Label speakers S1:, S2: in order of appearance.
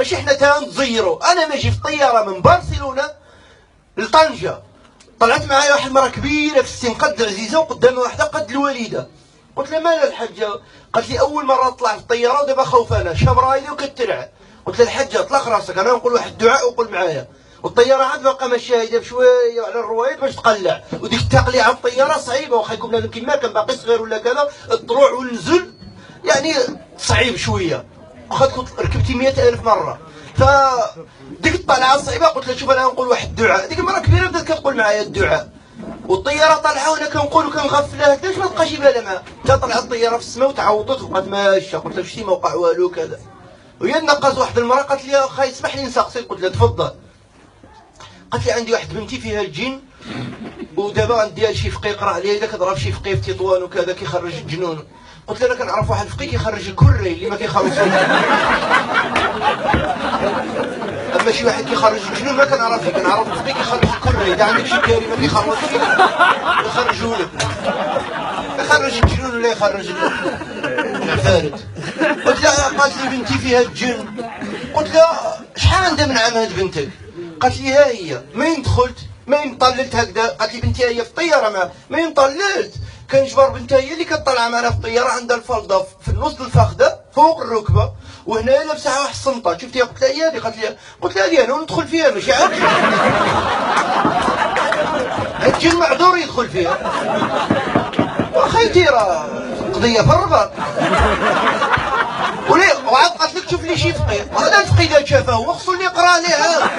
S1: باش احنا تنتزيروا. انا ماشي في الطياره من برشلونه لطنجه، طلعت معايا واحد المراه كبيره في السن قد العزيزه وقدامها واحده قد الوالده. قلت لها مالها الحاجه؟ قالت لي اول مره نطلع في الطياره ودابا خوفانه شمرايلي وكترعى. قلت لها الحاجه اطلق راسك، انا نقول واحد الدعاء وقول معايا. والطياره عاد باقا ماشيه هيدا بشويه على الروايد باش تقلع، وديك التقليعه على الطياره صعيبه، واخا يكون بنادم كيما كان باقي صغير ولا كذا الطلوع والنزول يعني صعيب شويه، واخا تكون ركبتي 100,000 مره. ف ديك الطلعه صعيبه. قلت لها شوف انا نقول واحد الدعاء. ديك المره كبيره بدات كتقول معايا الدعاء، والطياره طالعه وانا كنقول وكنغفلها هكذا ما تبقاش يبان معاها. حتى طلعت الطياره في السماء وتعوضت وبقات ماشيه. قلت لها شتي ما وقع والو كذا. وهي نقص واحد المراه قالت لي اخا يسمح لي نسقسيك. قلت لها تفضل. قالت لي عندي واحد بنتي فيها الجن ودابا غنديها لشي فقيه يقرا عليها، اذا كضرب شي فقيه في تطوان وكذا كيخرج الجنون. قلت له انا كنعرف واحد الفقيه كيخرج الكري اللي ما كيخرجش اما شي واحد كيخرج الجنون ما كنعرفش، كنعرف الفقيه كيخرج الكري. اذا عندك شي كريمه كيخرج يخرجوا لك، يخرج الجنون ولا يخرج العفارت. قلت لها قالت لي بنتي فيها الجن. قلت لها شحال عندها من عام هاد بنتك؟ قالت لي ها هي مين دخلت مين طللت هكذا. قالت لي بنتي هي في الطياره ما مين طللت كنجبر بنتها هي اللي كطلع معنا في الطياره، عندها الفلضه في النص الفخذه فوق الركبه، وهنا لابسه واحد الصنطه شفتيها. قلت لها هي هذه. قلت لها هذه انا ندخل فيها ماشي عاد الجن معذور يدخل فيها وخيتي راه قضيه في الرباط. وعاد قالت لك شوف لي شي فقيه، وهذا الفقيه اللي شافه هو خصو اللي يقرا عليها.